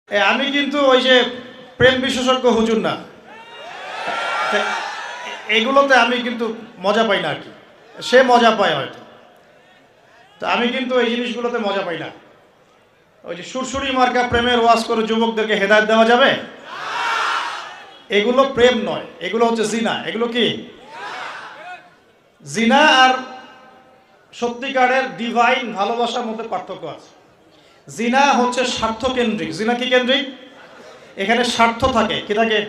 আমি কিন্তু ওই যে প্রেম বিশেষজ্ঞ হুজুর না, এগুলোতে আমি কিন্তু মজা পাই না আর কি। সে মজা পায় হয়তো, তো আমি কিন্তু এই জিনিসগুলোতে মজা পাই না। ওই যে সুরসুরি মার্কা প্রেমের ওয়াজ করে যুবকদেরকে হেদায়েত দেওয়া যাবে? এগুলো প্রেম নয়, এগুলো হচ্ছে জিনা। এগুলো কি জিনা আর সত্যিকারের ডিভাইন ভালোবাসার মধ্যে পার্থক্য আছে। জিনা হচ্ছে স্বার্থ কেন্দ্রিক। জিনা কি কেন্দ্রিক? এখানে স্বার্থ থাকে, কি থাকে?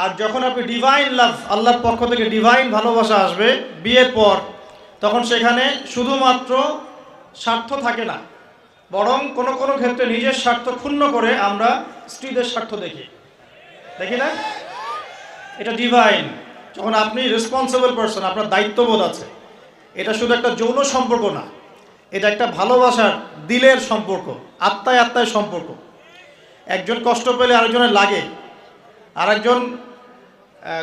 আর যখন আপনি ডিভাইন লাভ, আল্লাহর পক্ষ থেকে ডিভাইন ভালোবাসা আসবে বিয়ের পর, তখন সেখানে শুধুমাত্র স্বার্থ থাকে না, বরং কোনো কোনো ক্ষেত্রে নিজের স্বার্থ ক্ষুণ্ণ করে আমরা স্ত্রীদের স্বার্থ দেখি না? এটা ডিভাইন। যখন আপনি রেসপন্সিবল পারসন, আপনার দায়িত্ববোধ আছে। এটা শুধু একটা যৌন সম্পর্ক না, এটা একটা ভালোবাসার দিলের সম্পর্ক, আত্মায় আত্মায় সম্পর্ক। একজন কষ্ট পেলে আরেকজনের লাগে, আরেকজন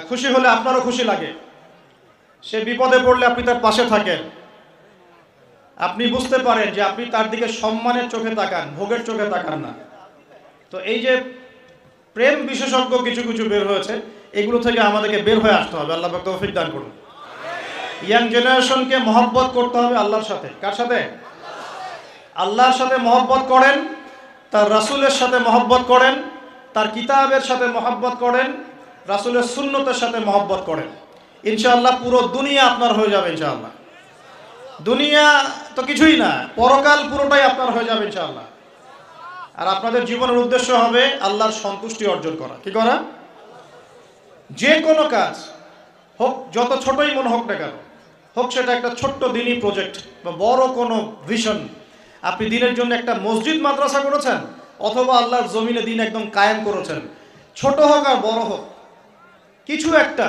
খুশি হলে আপনারও খুশি লাগে। সে বিপদে পড়লে আপনি তার পাশে থাকেন, আপনি বুঝতে পারেন যে আপনি তার দিকে সম্মানের চোখে তাকান, ভোগের চোখে তাকান না। তো এই যে প্রেম বিশেষজ্ঞ কিছু কিছু বের হয়েছে, এগুলো থেকে আমাদেরকে বের হয়ে আসতে হবে। আল্লাহ পাক তৌফিক দান করুন। ইয়াং জেনারেশনকে মহব্বত করতে হবে আল্লাহর সাথে। কার সাথে? আল্লাহর সাথে মহব্বত করেন, তার রাসূলের সাথে মহব্বত করেন, তার কিতাবের সাথে মহব্বত করেন, রাসূলের সুন্নতের সাথে মহব্বত করেন। ইনশাআল্লাহ পুরো দুনিয়া আপনার হয়ে যাবে ইনশাআল্লাহ। দুনিয়া তো কিছুই না, পরকাল পুরোটাই আপনার হয়ে যাবে ইনশাআল্লাহ। আর আপনাদের জীবনের উদ্দেশ্য হবে আল্লাহর সন্তুষ্টি অর্জন করা। কি করা? যে কোনো কাজ হোক, যত ছোটই মনে হোক না কেন, হোক সেটা একটা ছোট্ট দিনই প্রজেক্ট বা বড় কোনো ভিশন। আপনি দিনের জন্য একটা মসজিদ মাদ্রাসা করেছেন, অথবা আল্লাহর জমিনে দিন একদম কায়েম করেছেন, ছোট হোক আর বড় হোক, কিছু একটা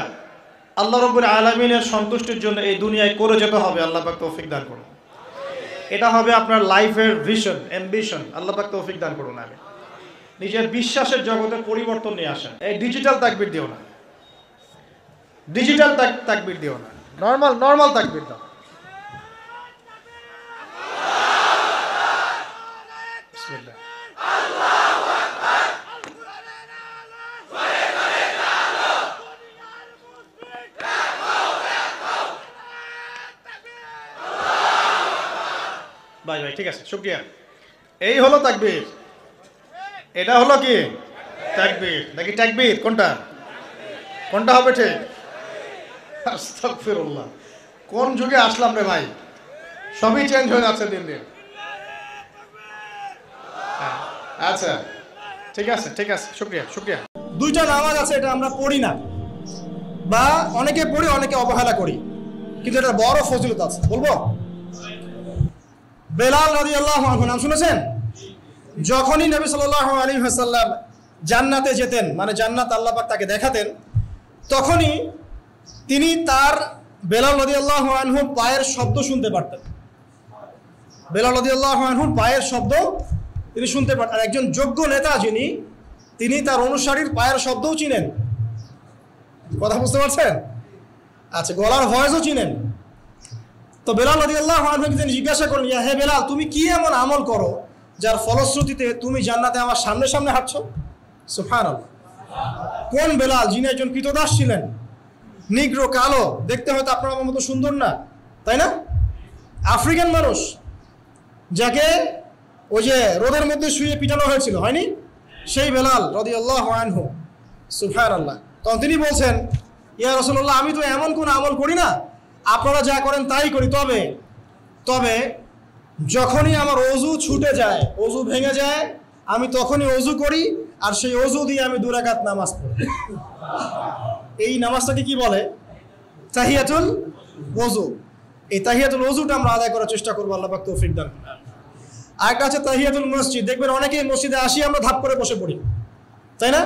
আল্লাহ রাব্বুল আলামিনের সন্তুষ্টির জন্য এই দুনিয়ায় করে যেতে হবে। আল্লাহ পাক তৌফিক দান করুন। এটা হবে আপনার লাইফের ভিশন, অ্যাম্বিশন। আল্লাহ পাক তৌফিক দান করুন। আমি নিজের বিশ্বাসের জগতে পরিবর্তন নিয়ে আসেন। এই ডিজিটাল তাকবীর দিও না, ডিজিটাল তাকবীর দিও না, নর্মাল তাকবীর দাও। বিসমিল্লাহ। ভাই ঠিক আছে, শুকরিয়া। এই হলো তাকবীর। এটা হলো কি তাকবীর নাকি তাকবীর? কোনটা হবে ঠিক? আস্তাগফিরুল্লাহ। কোন যুগে আসলাম রে ভাই? সবই চেঞ্জ হয়ে যাচ্ছে দিন দিন। আচ্ছা ঠিক আছে, শুকরিয়া। দুইটা নামাজ আছে, এটা আমরা পড়ি না, বা অনেকে পড়ি, অনেকে অবহেলা করি, কিন্তু এটা বড় ফজিলত আছে। বলবো, বেলাল রাদিয়াল্লাহু আনহু নাম শুনেছেন? যখনই নবী সাল্লাল্লাহু আলাইহি ওয়াসাল্লাম জান্নাতে যেতেন, মানে জান্নাত আল্লাহ পাক তাকে দেখাতেন, তখনই তিনি তার বেলাল রাদিয়াল্লাহু আনহুর পায়ের শব্দ শুনতে পারতেন। বেলাল রাদিয়াল্লাহু আনহুর পায়ের শব্দ তিনি শুনতে পারতেন। আর একজন যোগ্য নেতা যিনি, তিনি তার অনুসারীর পায়ের শব্দও চিনেন। কথা বুঝতে পারছেন? আচ্ছা, গলার ভয়েসও চিনেন। তো বেলাল রাদিয়াল্লাহু আনহুকে তিনি জিজ্ঞাসা করলেন, ইয়া হে বেলাল, তুমি কি এমন আমল করো যার ফলশ্রুতিতে তুমি জান্নাতে আমার সামনে সামনে হাঁটছো? সুবহানাল্লাহ। কোন বেলাল? যিনি একজন কৃতদাস ছিলেন, নিগ্রো, কালো, দেখতে হয়তো আপনার আমার মতো সুন্দর না, তাই না? আফ্রিকান মানুষ, যাকে ওই যে রোদের মধ্যে শুয়ে পিটানো হয়েছিল, হয়নি? সেই বেলাল রাদিয়াল্লাহু আনহু। সুবহানাল্লাহ। তখন তিনি বলছেন, ইয়া রাসূলুল্লাহ, আমি তো এমন কোন আমল করি না, আপনারা যা করেন তাই করি, তবে যখনই আমার অজু ছুটে যায়, অজু ভেঙে যায়, আমি তখনই অজু করি, আর সেই অজু দিয়ে আমি 2 রাকাত নামাজ পড়ি। এই নামাজটাকে কি বলে? তাহিয়াতুল ওযু। এই তাহিয়াতুল ওযুটা আমরা আদায় করার চেষ্টা করবো। আল্লাহ পাক তৌফিক দান করুন। আরেকটা আছে তাহিয়াতুল মসজিদ। দেখবেন অনেকেই মসজিদে আসি আমরা ধাপ করে বসে পড়ি, তাই না?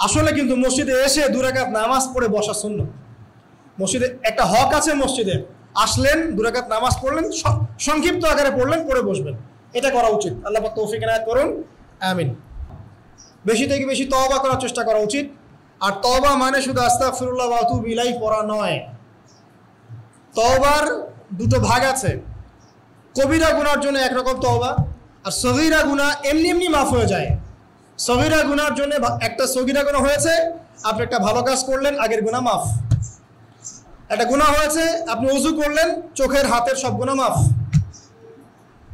আসলে কিন্তু মসজিদে এসে 2 রাকাত নামাজ পড়ে বসা সুন্নাত। মসজিদে একটা হক আছে, মসজিদে আসলেন, 2 রাকাত নামাজ পড়লেন, সংক্ষিপ্ত আকারে পড়লেন, পড়ে বসবেন, এটা করা উচিত। আল্লাহ পাক তৌফিক এনায়েত করুন, আমিন। বেশি থেকে বেশি তওবা করার চেষ্টা করা উচিত। আর তওবা মানে শুধু আস্তাগফিরুল্লাহ ওয়া আতুবু ইলাইহি পড়া নয়। তওবার দুটো ভাগ আছে। কবিরা গুনার জন্য একরকম তওবা, আর সগীরা গুনাহ এমনি এমনি মাফ হয়ে যায়। সগীরা গুনার জন্য একটা সগীরা গুনাহ হয়েছে, আপনি একটা ভালো কাজ করলেন, আগের গুনাহ মাফ। একটা গুনাহ হয়েছে, আপনি ওযু করলেন, চোখের হাতের সব গুনাহ মাফ।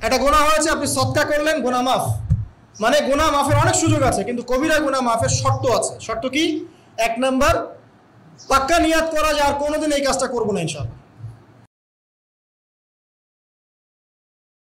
একটা গুনাহ হয়েছে, আপনি সদকা করলেন, গুনাহ মাফ। মানে গুনাহ মাফের অনেক সুযোগ আছে, কিন্তু কবিরা গুনাহ মাফের শর্ত আছে। শর্ত কি? 1 নাম্বার, পাক্কা নিয়াত করা যায় আর কোনোদিন এই কাজটা করবো না ইনশাআল্লাহ।